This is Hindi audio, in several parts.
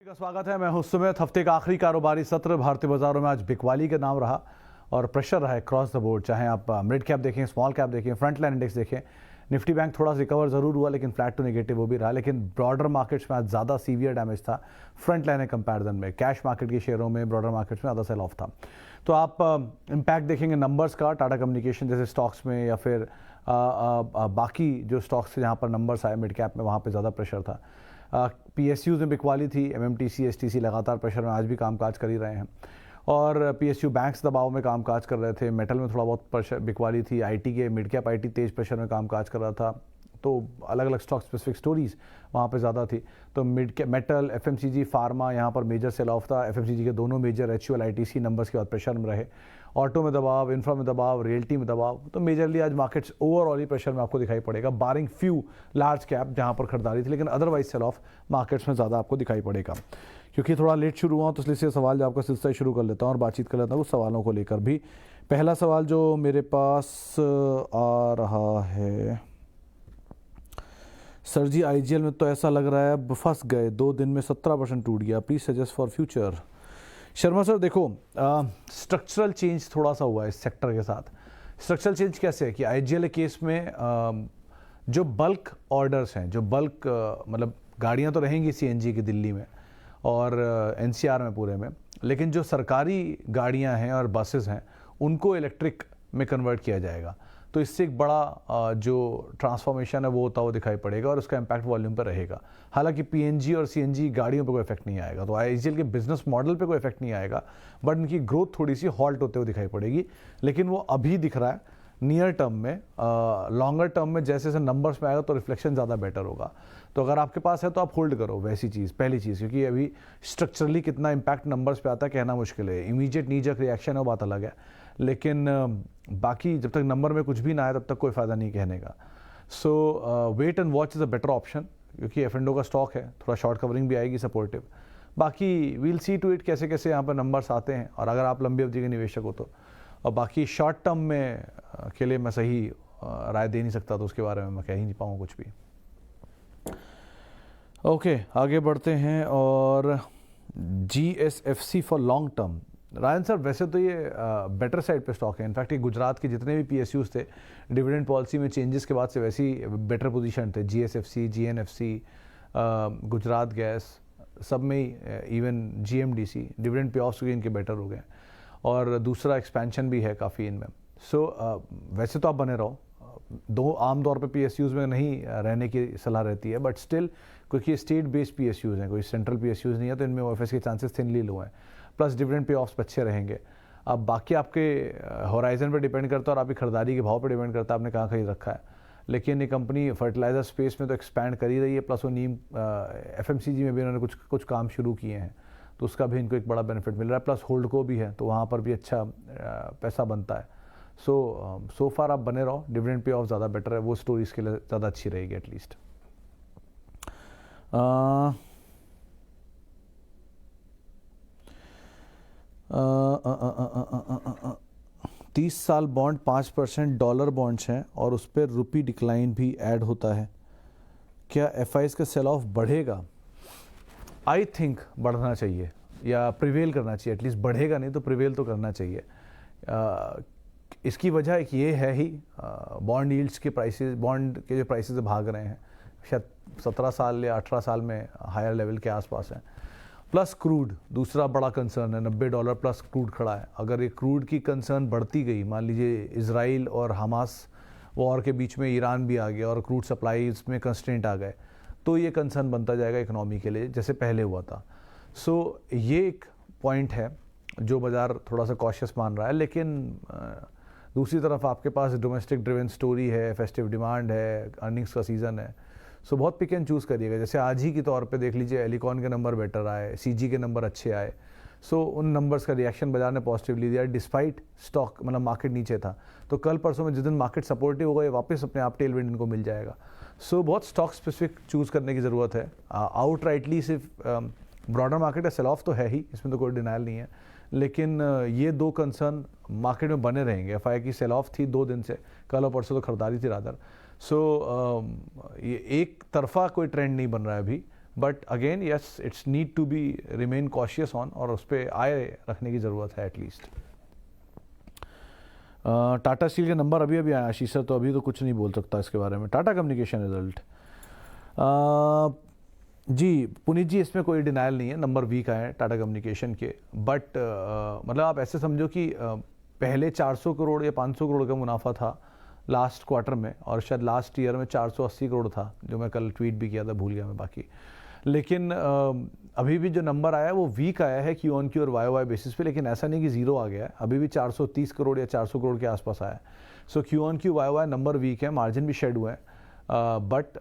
का स्वागत है। मैं हूं सुमित। हफ्ते का आखिरी कारोबारी सत्र भारतीय बाजारों में आज बिकवाली का नाम रहा और प्रेशर रहा है क्रॉस द बोर्ड। चाहे आप मिड कैप देखें, स्मॉल कैप देखें, फ्रंट लाइन इंडेक्स देखें। निफ्टी बैंक थोड़ा रिकवर जरूर हुआ लेकिन फ्लैट टू नेगेटिव वो भी रहा। लेकिन ब्रॉडर मार्केट्स में आज ज़्यादा सीवियर डैमेज था फ्रंट लाइन कंपैरिजन में। कैश मार्केट के शेयरों में, ब्रॉडर मार्केट्स में ज़्यादा सेल ऑफ था। तो आप इम्पैक्ट देखेंगे नंबर्स का टाटा कम्युनिकेशन जैसे स्टॉक्स में, या फिर बाकी जो स्टॉक्स थे जहाँ पर नंबर्स आए मिड कैप में, वहाँ पर ज़्यादा प्रेशर था। PSUs में बिकवाली थी। MMTC STC लगातार प्रेशर में आज भी कामकाज कर ही रहे हैं और PSU बैंक्स दबाव में कामकाज कर रहे थे। मेटल में थोड़ा बहुत प्रेशर बिकवाली थी। IT के mid cap IT Tej pressure में कामकाज कर रहा था। तो अलग अलग स्टॉक स्पेसिफिक स्टोरीज वहाँ पे ज़्यादा थी। तो mid cap metal, FMCG, pharma यहाँ पर मेजर सेल ऑफ था। FMCG के दोनों मेजर HUL ITC नंबर्स के बाद प्रेशर में रहे। ऑटो में दबाव, इंफ्रा में दबाव, रियल्टी में दबाव। तो मेजरली आज मार्केट्स ओवरऑल ही प्रेशर में आपको दिखाई पड़ेगा, बारिंग फ्यू लार्ज कैप जहाँ पर खरीदारी थी। लेकिन अदरवाइज सेल ऑफ मार्केट्स में ज़्यादा आपको दिखाई पड़ेगा। क्योंकि थोड़ा लेट शुरू हुआ तो इसलिए सवाल जो आपका सिलसिला शुरू कर लेता हूँ और बातचीत कर लेता हूँ उस सवालों को लेकर भी। पहला सवाल जो मेरे पास आ रहा है, सर जी IGL में तो ऐसा लग रहा है अब फंस गए, 2 दिन में 17% टूट गया, please suggest for future. Sharma sir देखो, स्ट्रक्चरल चेंज थोड़ा सा हुआ है इस सेक्टर के साथ। स्ट्रक्चरल चेंज कैसे है कि IGL केस में जो बल्क ऑर्डर्स हैं, जो बल्क मतलब गाड़ियां तो रहेंगी CNG की दिल्ली में और NCR में पूरे में, लेकिन जो सरकारी गाड़ियां हैं और बसेस हैं उनको इलेक्ट्रिक में कन्वर्ट किया जाएगा। तो इससे एक बड़ा जो ट्रांसफॉर्मेशन है वो होता हुआ दिखाई पड़ेगा और उसका इम्पैक्ट वॉल्यूम पर रहेगा। हालांकि PNG और CNG गाड़ियों पर कोई इफेक्ट नहीं आएगा, तो IGL के बिजनेस मॉडल पे कोई इफेक्ट नहीं आएगा, बट इनकी ग्रोथ थोड़ी सी हॉल्ट होते हुए दिखाई पड़ेगी। लेकिन वो अभी दिख रहा है नियर टर्म में। लॉन्गर टर्म में जैसे जैसे नंबर्स में आएगा तो रिफ्लेक्शन ज़्यादा बेटर होगा। तो अगर आपके पास है तो आप होल्ड करो वैसी चीज़, पहली चीज़। क्योंकि अभी स्ट्रक्चरली कितना इम्पैक्ट नंबर्स पे आता है कहना मुश्किल है। इमीडिएट नीजक रिएक्शन है वो बात अलग है, लेकिन बाकी जब तक नंबर में कुछ भी ना आए तब तक कोई फ़ायदा नहीं कहने का। So wait and watch is a better option, क्योंकि F&O का स्टॉक है, थोड़ा शॉर्ट कवरिंग भी आएगी सपोर्टिव। बाकी वील सी टू इट कैसे कैसे यहाँ पर नंबर्स आते हैं और अगर आप लंबी अवधि के निवेशक हो तो। और बाकी शॉर्ट टर्म में के लिए मैं सही राय दे नहीं सकता, तो उसके बारे में मैं कह ही नहीं पाऊँ कुछ भी। ओके, आगे बढ़ते हैं। और GSFC for long term, Ryan sir वैसे तो ये बेटर साइड पे स्टॉक है। इनफैक्ट ये गुजरात के जितने भी PSUs थे डिविडेंड पॉलिसी में चेंजेस के बाद से वैसे ही बेटर पोजीशन थे। GSFC, GNFC, गुजरात गैस, सब में ही, even GMDC dividend pay offs इनके बेटर हो गए और दूसरा एक्सपेंशन भी है काफ़ी इनमें। सो वैसे तो आप बने रहो। दो आमतौर पे PSUs में नहीं रहने की सलाह रहती है, बट स्टिल क्योंकि स्टेट बेस्ड PSUs हैं, कोई सेंट्रल PSUs नहीं है, तो इनमें OFS के चांसेस थिनली लो हैं। प्लस डिविडेंड पे ऑफ्स अच्छे रहेंगे। अब बाकी आपके होराइजन पे डिपेंड करता है और आपकी खरीदारी के भाव पे डिपेंड करता है आपने कहाँ खरीद रखा है। लेकिन ये कंपनी फर्टिलाइजर स्पेस में तो एक्सपैंड कर ही रही है, प्लस वो नीम FMCG में भी उन्होंने कुछ काम शुरू किए हैं, तो उसका भी इनको एक बड़ा बेनिफिट मिल रहा है। प्लस होल्ड को भी है तो वहाँ पर भी अच्छा पैसा बनता है। सो फार आप बने रहो, डिविडेंड पे ऑफ ज़्यादा बेटर है, वो स्टोरीज के लिए ज़्यादा अच्छी रहेगी एटलीस्ट। 30 साल बॉन्ड 5% डॉलर बॉन्ड्स हैं और उस पर रुपी डिक्लाइन भी ऐड होता है, क्या FIs का सेल ऑफ बढ़ेगा? आई थिंक बढ़ना चाहिए या प्रिवेल करना चाहिए, एटलीस्ट बढ़ेगा नहीं तो प्रिवेल तो करना चाहिए। इसकी वजह एक ये है ही, बॉन्ड यील्ड्स के प्राइसेस, बॉन्ड के जो प्राइसेस भाग रहे हैं, शायद 17 साल या 18 साल में हायर लेवल के आसपास हैं। प्लस क्रूड दूसरा बड़ा कंसर्न है, $90 प्लस क्रूड खड़ा है। अगर ये क्रूड की कंसर्न बढ़ती गई, मान लीजिए इजराइल और हमास वॉर के बीच में ईरान भी आ गया और क्रूड सप्लाईज में कंस्ट्रेंट आ गए, तो ये कंसर्न बनता जाएगा इकोनॉमी के लिए जैसे पहले हुआ था। सो ये एक पॉइंट है जो बाज़ार थोड़ा सा कॉशियस मान रहा है। लेकिन दूसरी तरफ आपके पास डोमेस्टिक ड्रिवन स्टोरी है, फेस्टिव डिमांड है, अर्निंग्स का सीज़न है। सो बहुत पिक एंड चूज़ करिएगा। जैसे आज ही के तौर पे देख लीजिए, एलिकॉन के नंबर बेटर आए, CG के नंबर अच्छे आए। सो उन नंबर्स का रिएक्शन बाजार ने पॉजिटिवली दिया डिस्पाइट स्टॉक, मतलब मार्केट नीचे था। तो कल परसों में जिस दिन मार्केट सपोर्टिव होगा, ये वापस अपने आप टेल विंड इनको मिल जाएगा। सो बहुत स्टॉक स्पेसिफिक चूज़ करने की ज़रूरत है। आउट राइटली सिर्फ ब्रॉडर मार्केट है, सेल ऑफ तो है ही, इसमें तो कोई डिनाइल नहीं है। लेकिन ये दो कंसर्न मार्केट में बने रहेंगे। FI की सेल ऑफ थी 2 दिन से, कल और परसों तो खरीदारी थी रादर। सो ये एक तरफा कोई ट्रेंड नहीं बन रहा है अभी, but again yes it's need to be remain cautious on, और उस पर आय रखने की ज़रूरत है एटलीस्ट। टाटा स्टील के नंबर अभी अभी आया आशीष सर, तो अभी तो कुछ नहीं बोल सकता इसके बारे में। टाटा कम्युनिकेशन रिजल्ट जी पुनीत जी, इसमें कोई डिनाइल नहीं है, नंबर वीक आए हैं टाटा कम्युनिकेशन के, बट मतलब आप ऐसे समझो कि पहले 400 करोड़ या 500 करोड़ का मुनाफा था लास्ट क्वार्टर में, और शायद लास्ट ईयर में 480 करोड़ था, जो मैं कल ट्वीट भी किया था, भूल गया मैं बाकी। लेकिन अभी भी जो नंबर आया है वो वीक आया है क्यू ऑन क्यू और वाई वाई बेसिस पे, लेकिन ऐसा नहीं कि ज़ीरो आ गया है, अभी भी 430 करोड़ या 400 करोड़ के आसपास आया है। So Q on Q Y Y number weak है, मार्जिन भी शेड हुआ है, but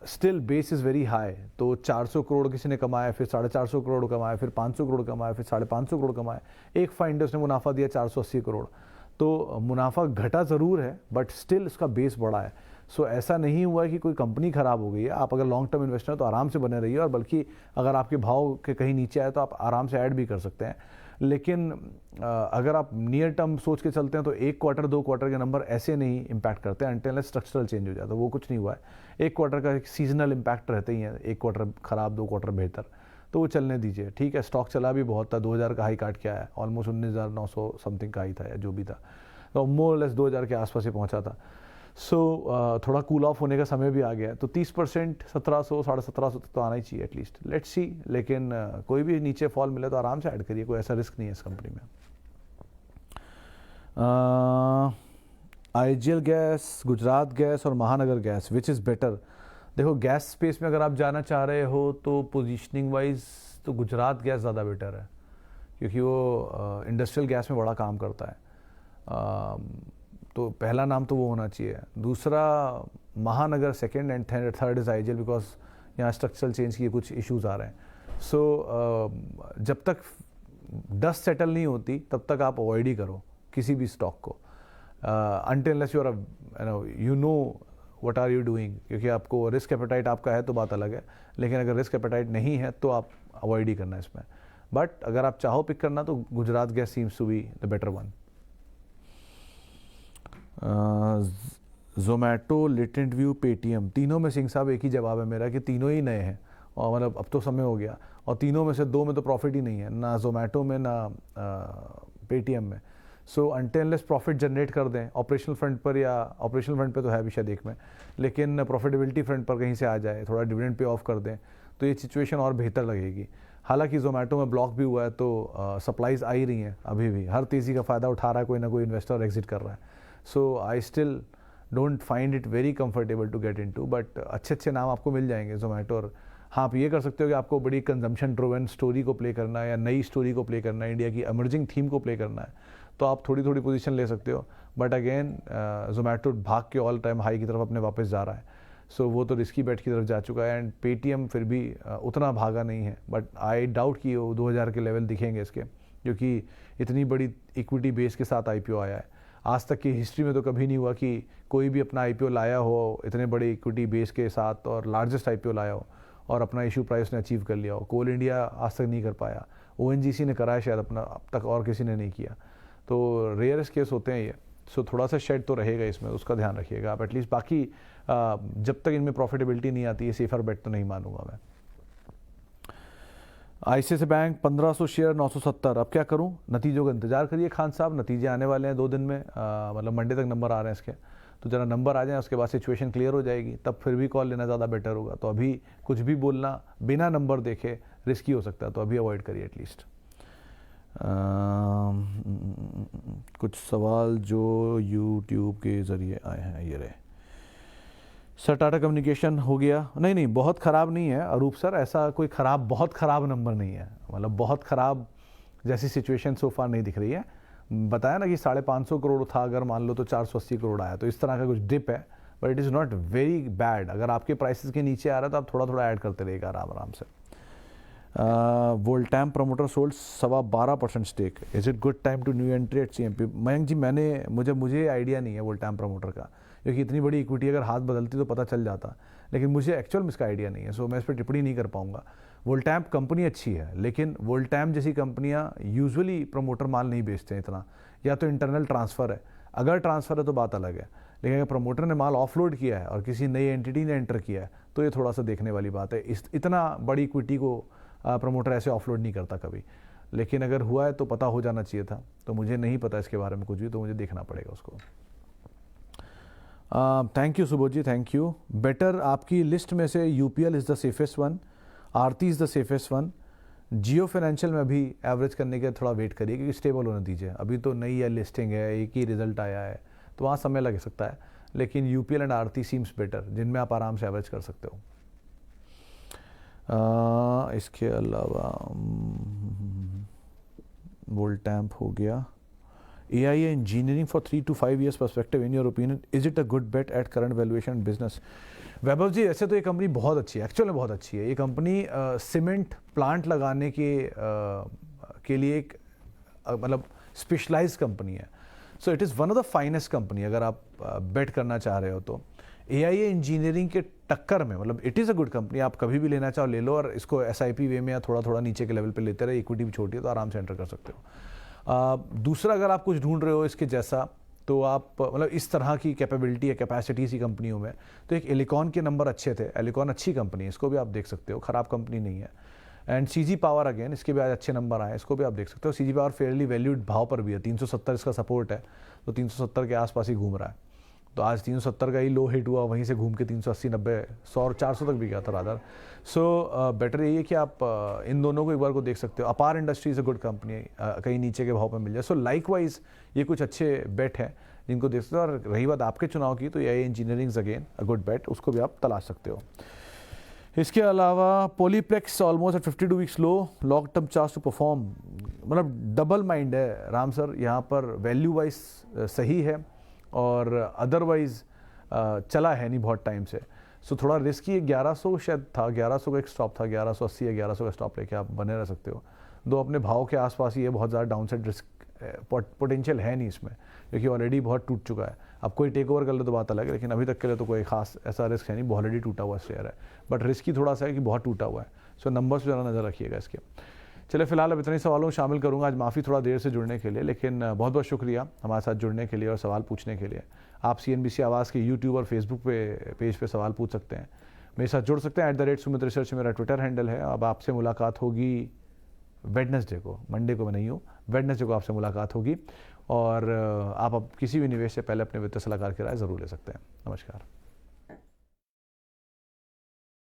still base is very high. तो 400 करोड़ किसी ने कमाया, फिर 450 करोड़ कमाया, फिर 500 करोड़ कमाया, फिर 550 करोड़ कमाया, एक फाइंडर्स ने मुनाफा दिया 480 करोड़। तो मुनाफा घटा ज़रूर है, बट स्टिल इसका बेस बड़ा है। सो ऐसा नहीं हुआ कि कोई कंपनी ख़राब हो गई है। आप अगर लॉन्ग टर्म इन्वेस्टर हैं तो आराम से बने रहिए, और बल्कि अगर आपके भाव के कहीं नीचे आए तो आप आराम से ऐड भी कर सकते हैं। लेकिन अगर आप नियर टर्म सोच के चलते हैं तो एक क्वार्टर 2 क्वार्टर के नंबर ऐसे नहीं इम्पैक्ट करते हैं अनटिल स्ट्रक्चरल चेंज हो जाता है। वो कुछ नहीं हुआ है। एक क्वार्टर का एक सीजनल इम्पैक्ट रहते ही है, एक क्वार्टर ख़राब 2 क्वार्टर बेहतर, तो वो चलने दीजिए। ठीक है, स्टॉक चला भी बहुत था, 2000 का हाई काट के आया, ऑलमोस्ट 19,900 समथिंग का हाई था या जो भी था, तो मोर लेस 2000 के आसपास ही पहुंचा था। सो थोड़ा कूल ऑफ होने का समय भी आ गया है, तो 30% 1700 1750 तक तो आना ही चाहिए एटलीस्ट। लेट्स सी, लेकिन कोई भी नीचे फॉल मिले तो आराम से ऐड करिए, कोई ऐसा रिस्क नहीं है इस कंपनी में। आईजीएल गैस, गुजरात गैस और महानगर गैस, विच इज़ बेटर? देखो, गैस स्पेस में अगर आप जाना चाह रहे हो तो पोजीशनिंग वाइज तो गुजरात गैस ज़्यादा बेटर है, क्योंकि वो इंडस्ट्रियल गैस में बड़ा काम करता है। तो पहला नाम तो वो होना चाहिए। दूसरा महानगर second, and third is IGL, because यहाँ स्ट्रक्चरल चेंज के कुछ इश्यूज आ रहे हैं। सो जब तक डस्ट सेटल नहीं होती तब तक आप अवॉइड ही करो किसी भी स्टॉक को, until unless you know what are you doing, क्योंकि आपको रिस्क एपेटाइट आपका है तो बात अलग है, लेकिन अगर रिस्क एपेटाइट नहीं है तो आप अवॉइड ही करना है इसमें। बट अगर आप चाहो पिक करना तो Gujarat gas seems to be the better one. Zomato, latent view, Paytm, तीनों में सिंह साहब एक ही जवाब है मेरा कि तीनों ही नए हैं, और मतलब अब तो समय हो गया, और तीनों में से 2 में तो प्रॉफिट ही नहीं है, ना जोमेटो में ना पेटीएम में। सो अनटिल अनलेस प्रॉफिट जनरेट कर दें ऑपरेशनल फ्रंट पर, या ऑपरेशनल फ्रंट पे तो है भी शायद एक में, लेकिन प्रॉफिटेबिलिटी फ्रंट पर कहीं से आ जाए, थोड़ा डिविडेंड पे ऑफ कर दें, तो ये सिचुएशन और बेहतर लगेगी। हालांकि जोमेटो में ब्लॉक भी हुआ है, तो सप्लाईज आ ही रही हैं अभी भी, हर तेज़ी का फ़ायदा उठा रहा है कोई ना कोई इन्वेस्टर, एग्जिट कर रहा है। So I still don't find it very comfortable to get into, but अच्छे नाम आपको मिल जाएंगे जोमेटो। और हाँ, आप ये कर सकते हो कि आपको बड़ी कंजम्पशन ड्रिवन स्टोरी को प्ले करना है, या नई स्टोरी को प्ले करना है, इंडिया की एमर्जिंग थीम को प्ले करना है, तो आप थोड़ी थोड़ी पोजीशन ले सकते हो। बट अगेन जोमेटो भाग के ऑल टाइम हाई की तरफ अपने वापस जा रहा है, सो वो तो रिस्की बेट की तरफ जा चुका है। एंड पेटीएम फिर भी उतना भागा नहीं है, बट आई डाउट कि वो 2000 के लेवल दिखेंगे इसके, क्योंकि इतनी बड़ी इक्विटी बेस के साथ आईपीओ आया है। आज तक की हिस्ट्री में तो कभी नहीं हुआ कि कोई भी अपना आईपीओ लाया हो इतने बड़े इक्विटी बेस के साथ, और लार्जेस्ट आईपीओ लाया हो और अपना इशू प्राइस ने अचीव कर लिया हो। कोल इंडिया आज तक नहीं कर पाया, ओएनजीसी ने करा है शायद अपना, अब तक और किसी ने नहीं किया। तो रेयरेस्ट केस होते हैं ये। सो थोड़ा सा शेड तो रहेगा इसमें, उसका ध्यान रखिएगा आप एटलीस्ट। बाकी जब तक इनमें प्रॉफिटेबिलिटी नहीं आती है, सेफर बेट तो नहीं मानूंगा मैं। आईसीआईसीआई बैंक 1500 शेयर 970, अब क्या करूं? नतीजों का इंतजार करिए खान साहब, नतीजे आने वाले हैं 2 दिन में, मतलब मंडे तक नंबर आ रहे हैं इसके, तो ज़रा नंबर आ जाए, उसके बाद सिचुएशन क्लियर हो जाएगी, तब फिर भी कॉल लेना ज़्यादा बेटर होगा। तो अभी कुछ भी बोलना बिना नंबर देखे रिस्की हो सकता है, तो अभी अवॉइड करिए एटलीस्ट। कुछ सवाल जो यूट्यूब के ज़रिए आए हैं, ये रहे। सर टाटा कम्युनिकेशन हो गया? नहीं, बहुत ख़राब नहीं है अरूप सर, ऐसा कोई ख़राब, बहुत ख़राब नंबर नहीं है, मतलब बहुत ख़राब जैसी सिचुएशन सोफा नहीं दिख रही है। बताया ना कि 550 करोड़ था, अगर मान लो तो 480 करोड़ आया, तो इस तरह का कुछ डिप है, but it is not very bad. अगर आपके प्राइसेस के नीचे आ रहा है तो आप थोड़ा थोड़ा ऐड करते रहेगा आराम से। Voltamp promoter sold 12.25% stake, is it good time to new entry at CMP? Mayank ji, मुझे आइडिया नहीं है वोल्टैम प्रमोटर का, क्योंकि इतनी बड़ी इक्विटी अगर हाथ बदलती तो पता चल जाता, लेकिन मुझे एक्चुअल में इसका आइडिया नहीं है, सो मैं इस पर टिप्पणी नहीं कर पाऊंगा। वोल्टैम कंपनी अच्छी है, लेकिन वोल्टैम जैसी कंपनियां यूजुअली प्रमोटर माल नहीं बेचते हैं इतना, या तो इंटरनल ट्रांसफ़र है, अगर ट्रांसफ़र है तो बात अलग है, लेकिन अगर प्रमोटर ने माल ऑफलोड किया है और किसी नई एंटिटी ने एंटर किया है तो ये थोड़ा सा देखने वाली बात है। इतना बड़ी इक्विटी को प्रमोटर ऐसे ऑफलोड नहीं करता कभी, लेकिन अगर हुआ है तो पता हो जाना चाहिए था। तो मुझे नहीं पता इसके बारे में कुछ भी, तो मुझे देखना पड़ेगा उसको। Thank you Subodh ji, thank you. Better आपकी लिस्ट में से UPL is the safest one, Aarti is the safest one. Jio financial में अभी एवरेज करने के थोड़ा वेट करिए क्योंकि स्टेबल होने दीजिए। अभी तो नई है, लिस्टिंग है, एक ही रिजल्ट आया है, तो वहाँ समय लग सकता है। लेकिन UPL and Aarti seems better, जिनमें आप आराम से एवरेज कर सकते हो। इसके अलावा वोल्टैम्प हो गया। AIA engineering for 3 to 5 years perspective, in your opinion, is it a good bet at current valuation business? वैभव जी, ऐसे तो ये कंपनी बहुत अच्छी है, एक्चुअल में बहुत अच्छी है। ये कंपनी सीमेंट प्लांट लगाने के लिए एक मतलब स्पेशलाइज्ड कंपनी है। So it is one of the finest company अगर आप बेट करना चाह रहे हो तो। AIA इंजीनियरिंग के टक्कर में मतलब it is a good company, आप कभी भी लेना चाहो ले लो, और इसको SIP वे में या थोड़ा थोड़ा नीचे के लेवल पे लेते रहे, इक्विटी भी छोटी है तो आराम से एंटर कर सकते हो। दूसरा, अगर आप कुछ ढूंढ रहे हो इसके जैसा, तो आप मतलब इस तरह की कैपेबिलिटी या कैपेसिटी सी कंपनियों में, तो एक एलिकॉन के नंबर अच्छे थे। एलिकॉन अच्छी कंपनी है, इसको भी आप देख सकते हो, ख़राब कंपनी नहीं है। एंड CG पावर अगेन, इसके भी आज अच्छे नंबर आए, इसको भी आप देख सकते हो। CG पावर फेयरली वैल्यूड भाव पर भी है, 370 इसका सपोर्ट है, तो 370 के आसपास ही घूम रहा है। तो आज 370 का ही लो हिट हुआ, वहीं से घूम के 380, 90, 100 और 400 तक भी गया था रादर। सो बेटर यही है कि आप इन दोनों को एक बार को देख सकते हो। अपार इंडस्ट्रीज अ गुड कंपनी, कहीं नीचे के भाव पर मिल जाए। सो लाइकवाइज ये कुछ अच्छे बेट हैं जिनको देख सकते हो। और रही बात आपके चुनाव की, तो AIA engineering again a good bet, उसको भी आप तलाश सकते हो। इसके अलावा Polyplex almost at 52 weeks low, long term charge to perform, मतलब डबल माइंड है राम सर, यहाँ पर वैल्यू वाइज सही है और अदरवाइज चला है नहीं बहुत टाइम से। सो थोड़ा रिस्की, 1100 शायद था, 1100 का एक स्टॉप था, 1180 या 1100 का स्टॉप लेके आप बने रह सकते हो। दो अपने भाव के आसपास ही है, बहुत ज़्यादा डाउनसाइड रिस्क पोटेंशियल है नहीं इसमें, क्योंकि ऑलरेडी बहुत टूट चुका है। अब कोई टेक ओवर कर ले तो बात अलग है, लेकिन अभी तक के लिए तो कोई खास ऐसा रिस्क है नहीं, ऑलरेडी टूटा हुआ शेयर है। बट रिस्की थोड़ा सा है कि बहुत टूटा हुआ है। सो नंबर्स पर ज़रा नज़र रखिएगा इसके। चलिए फिलहाल अब इतने सवालों को शामिल करूंगा। आज माफ़ी थोड़ा देर से जुड़ने के लिए, लेकिन बहुत बहुत शुक्रिया हमारे साथ जुड़ने के लिए और सवाल पूछने के लिए। आप CNBC आवाज़ के YouTube और Facebook पेज पे सवाल पूछ सकते हैं, मेरे साथ जुड़ सकते हैं। @सुमित रिसर्च मेरा ट्विटर हैंडल है। अब आपसे मुलाकात होगी वेडनेसडे को, मंडे को मैं नहीं हूँ, वेडनेसडे को आपसे मुलाकात होगी। और आप अब किसी भी निवेश से पहले अपने वित्तीय सलाहकार की राय ज़रूर ले सकते हैं। नमस्कार।